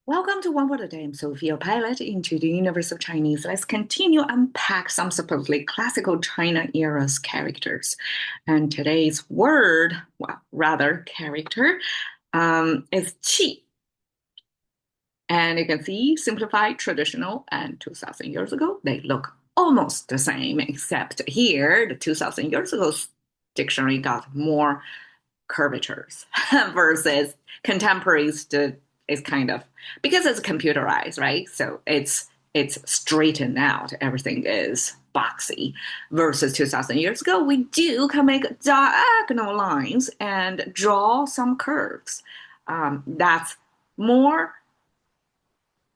Welcome to One Word a Day. I'm Sophia, pilot into the universe of Chinese. Let's continue unpack some supposedly classical China era's characters. And today's word, well, rather character, is qi. And you can see simplified, traditional, and 2000 years ago, they look almost the same, except here, the 2000 years ago dictionary got more curvatures versus contemporaries is kind of because it's computerized, right? So it's straightened out. Everything is boxy. Versus 2000 years ago, we can make diagonal lines and draw some curves. That's more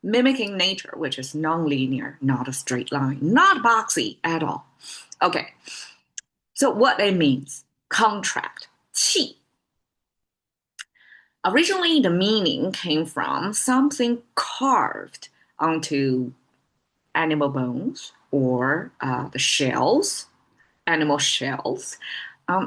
mimicking nature, which is nonlinear, not a straight line, not boxy at all. Okay, so what it means, contract, qi. Originally, the meaning came from something carved onto animal bones or the shells, animal shells.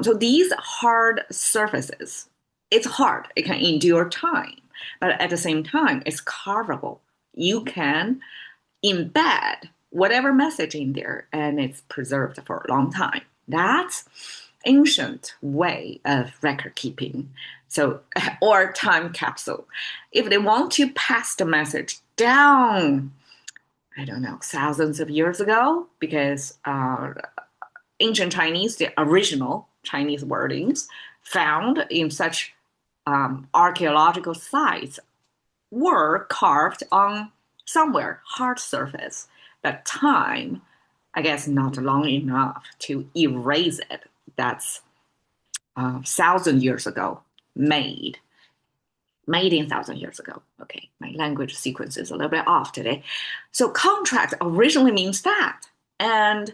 So these hard surfaces, it's hard, it can endure time, but at the same time, it's carvable. You can embed whatever message in there and it's preserved for a long time. That's ancient way of record keeping. So, or time capsule. If they want to pass the message down, I don't know, thousands of years ago, because ancient Chinese, the original Chinese wordings found in such archaeological sites were carved on somewhere hard surface. That time, I guess, not long enough to erase it. That's 1,000 years ago, made in 1,000 years ago. Okay, my language sequence is a little bit off today. So contract originally means that, and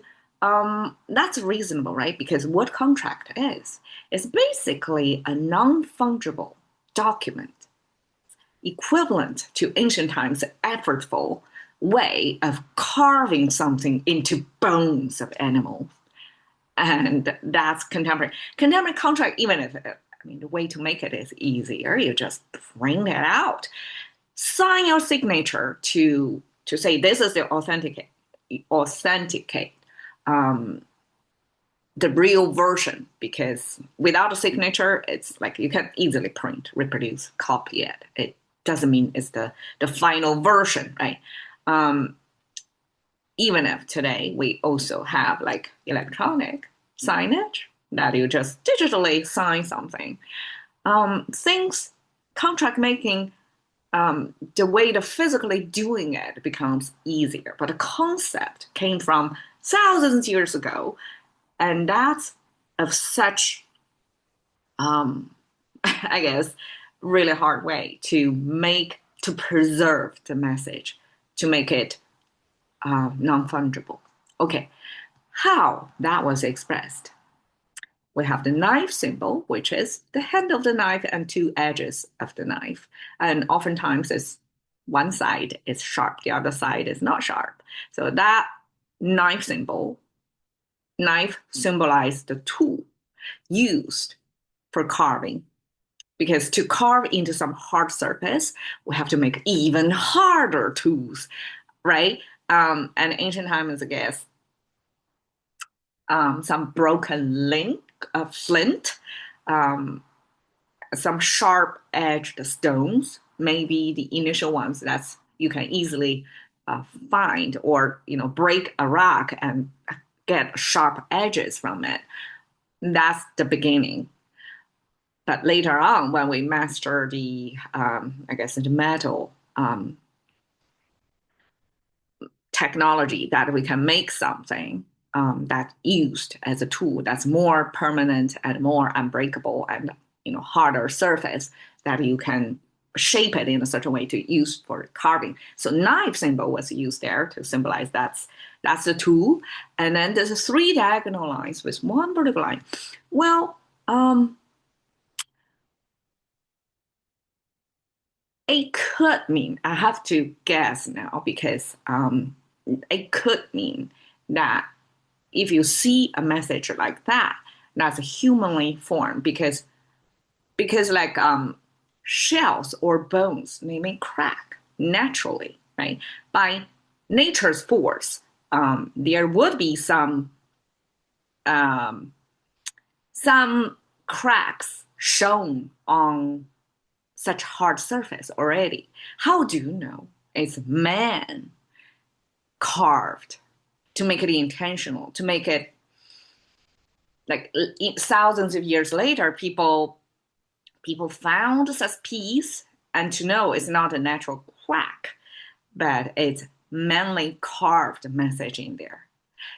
that's reasonable, right? Because what contract is basically a non-fungible document equivalent to ancient times effortful way of carving something into bones of animals. And that's contemporary. Contemporary contract, even if, I mean, the way to make it is easier. You just print it out. Sign your signature to say this is the authenticate the real version, because without a signature, it's like you can easily print, reproduce, copy it. It doesn't mean it's the final version, right? Even if today we also have like electronic signage that you just digitally sign something. Things, contract making, the way to physically doing it becomes easier. But the concept came from thousands of years ago, and that's of such, I guess, really hard way to preserve the message, to make it non-fungible. Okay, how that was expressed. We have the knife symbol, which is the hand of the knife and two edges of the knife. And oftentimes it's one side is sharp, the other side is not sharp. So that knife symbol, knife symbolizes the tool used for carving. Because to carve into some hard surface, we have to make even harder tools, right? And ancient times, I guess, some broken link of flint, um, some sharp edged stones, maybe the initial ones that's you can easily find, or break a rock and get sharp edges from it. That's the beginning. But later on, when we master I guess, the metal technology, that we can make something that's used as a tool that's more permanent and more unbreakable and harder surface, that you can shape it in a certain way to use for carving. So knife symbol was used there to symbolize that's the tool. And then there's three diagonal lines with one vertical line. Well, it could mean, I have to guess now, because it could mean that if you see a message like that, that's humanly formed, because like shells or bones, they may crack. naturally, right? By nature's force, there would be um, some cracks shown on such hard surface already. How do you know it's man carved to make it intentional, to make it like thousands of years later, people found such piece and to know it's not a natural crack, but it's manly carved message in there.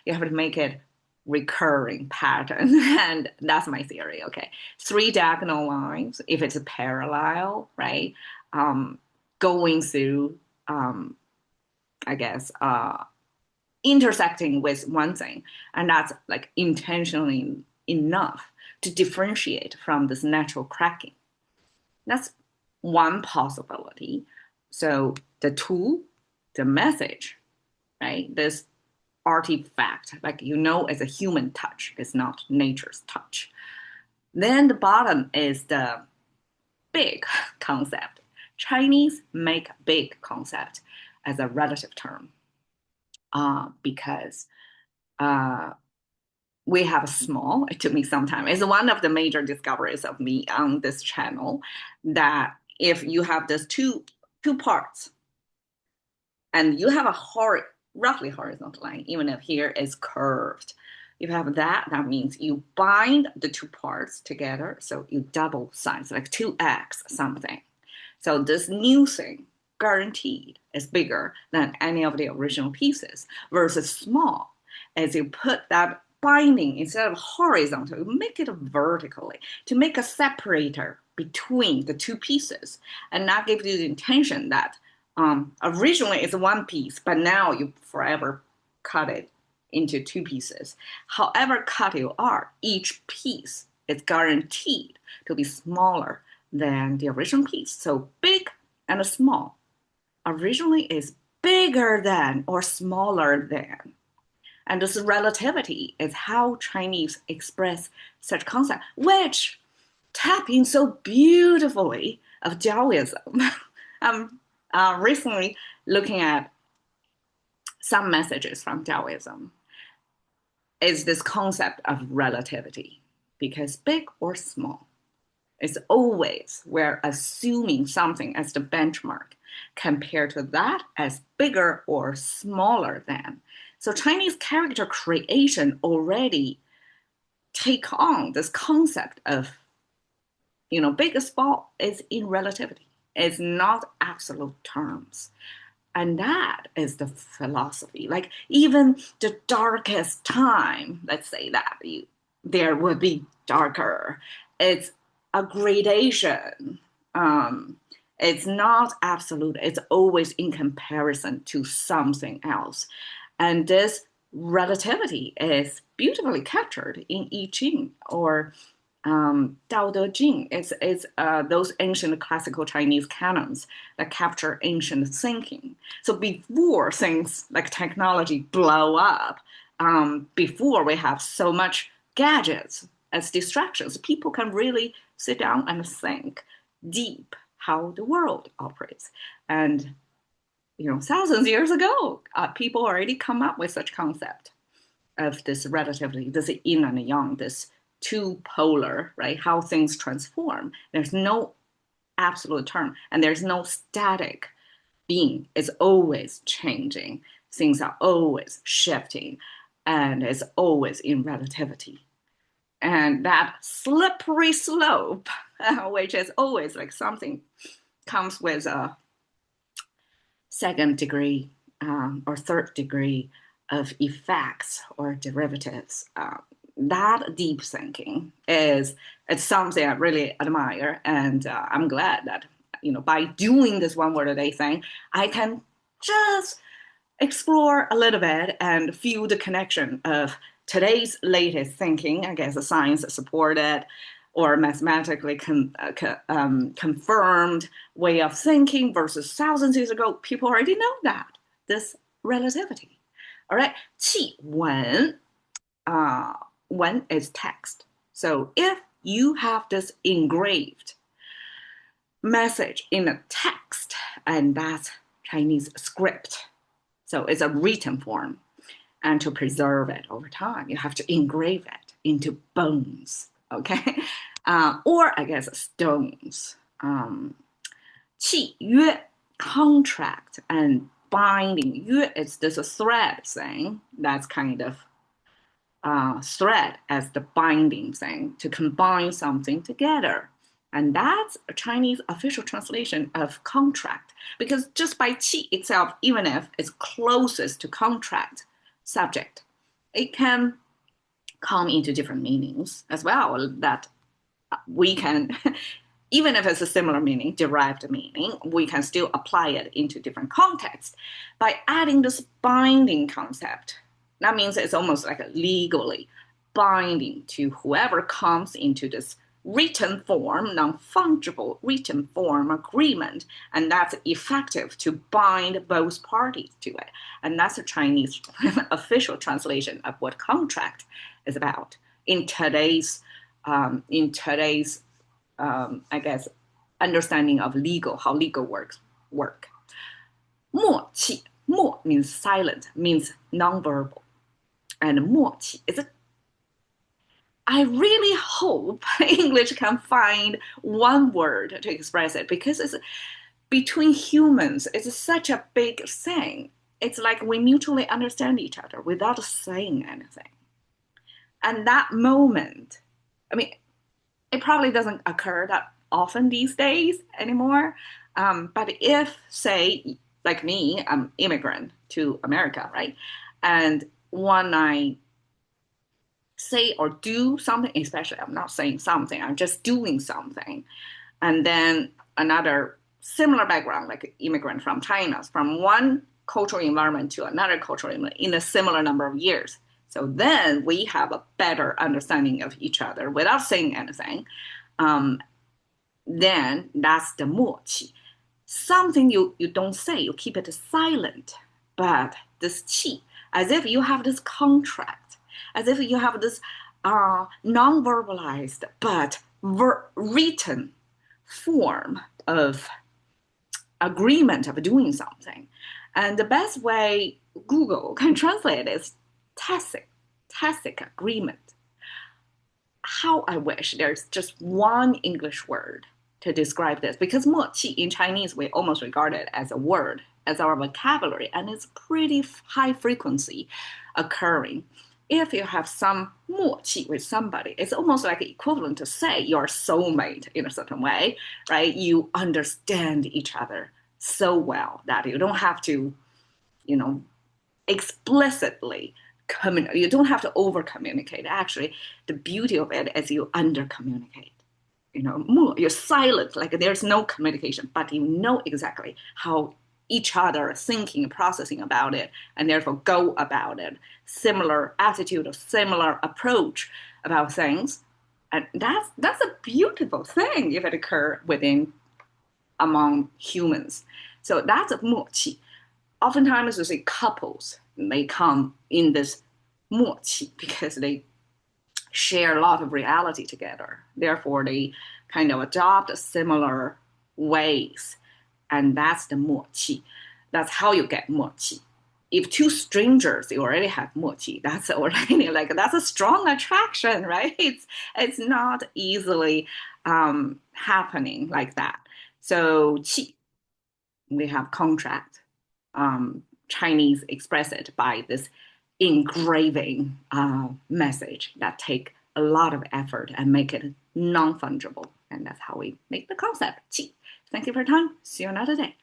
You have to make it recurring pattern, and that's my theory. Okay, three diagonal lines if it's a parallel, right? Going through, I guess, intersecting with one thing, and that's like intentionally enough to differentiate from this natural cracking. That's one possibility. So the tool, the message, right? This artifact, like as a human touch, it's not nature's touch. Then the bottom is the big concept. Chinese make big concept as a relative term because we have a small. It took me some time. It's one of the major discoveries of me on this channel that if you have these two parts and you have a roughly horizontal line, even if here is curved. You have that means you bind the two parts together, so you double size, like 2x something. So this new thing, guaranteed, is bigger than any of the original pieces, versus small. As you put that binding, instead of horizontal, you make it vertically, to make a separator between the two pieces, and that gives you the intention that originally it's one piece, but now you forever cut it into two pieces. However cut you are, each piece is guaranteed to be smaller than the original piece. So big and small originally is bigger than or smaller than. And this relativity is how Chinese express such concept, which tap in so beautifully of Taoism. Recently looking at some messages from Taoism is this concept of relativity, because big or small is always we're assuming something as the benchmark compared to that as bigger or smaller than. So Chinese character creation already take on this concept of, big or small is in relativity. It's not absolute terms. And that is the philosophy. Like even the darkest time, let's say that there would be darker. It's a gradation. It's not absolute. It's always in comparison to something else. And this relativity is beautifully captured in I Ching or Tao Te Ching. It's those ancient classical Chinese canons that capture ancient thinking. So before things like technology blow up, before we have so much gadgets as distractions, people can really sit down and think deep how the world operates. And thousands of years ago, people already come up with such concept of this relativity, this yin and yang, this two polar, right? How things transform. There's no absolute term, and there's no static being. It's always changing. Things are always shifting, and it's always in relativity. And that slippery slope, which is always like something comes with a second degree or third degree of effects or derivatives. That deep thinking it's something I really admire, and I'm glad that by doing this one word a day thing, I can just explore a little bit and feel the connection of today's latest thinking. I guess the science supported or mathematically confirmed way of thinking versus thousands of years ago. People already know that this relativity. All right, 气文 when is text. So if you have this engraved message in a text, and that's Chinese script. So it's a written form. And to preserve it over time, you have to engrave it into bones, okay? Or I guess stones. 契约 contract and binding. 约 is this a thread thing that's kind of thread as the binding thing to combine something together. And that's a Chinese official translation of contract. Because just by qi itself, even if it's closest to contract subject, it can come into different meanings as well that we can, even if it's a similar meaning, derived meaning, we can still apply it into different contexts by adding this binding concept. That means it's almost like a legally binding to whoever comes into this written form, non-fungible written form agreement, and that's effective to bind both parties to it. And that's a Chinese official translation of what contract is about in today's I guess understanding of legal, how legal work. 默契 默 means silent, means nonverbal, and 默契 is a I really hope English can find one word to express it because it's between humans, it's such a big thing. It's like we mutually understand each other without saying anything. And that moment, I mean, it probably doesn't occur that often these days anymore. But if, say, like me, I'm immigrant to America, right? And when I say or do something, especially I'm not saying something, I'm just doing something. And then another similar background, like immigrant from China, from one cultural environment to another cultural environment in a similar number of years. So then we have a better understanding of each other without saying anything. Then that's the 默契. Something you don't say, you keep it silent. But this 气, as if you have this contract, as if you have this non-verbalized but written form of agreement of doing something. And the best way Google can translate is tacit agreement. How I wish there's just one English word to describe this, because 默契 in Chinese we almost regard it as a word, as our vocabulary, and it's pretty high frequency occurring. If you have some 默契 with somebody, it's almost like equivalent to say you're soulmate in a certain way, right? You understand each other so well that you don't have to, explicitly you don't have to over communicate. Actually, the beauty of it is you under communicate. You're silent, like there's no communication, but you know exactly how each other are thinking and processing about it, and therefore go about it. Similar attitude or similar approach about things. And that's a beautiful thing if it occurs among humans. So that's a 默契. Oftentimes you see couples, they come in this 默契 because they share a lot of reality together. Therefore, they kind of adopt similar ways. And that's the 默契. That's how you get 默契. If two strangers you already have 默契, that's already that's a strong attraction, right? It's not easily happening like that. So 契, we have contract. Chinese express it by this engraving message that take a lot of effort and make it non-fungible. And that's how we make the concept. 契. Thank you for your time. See you another day.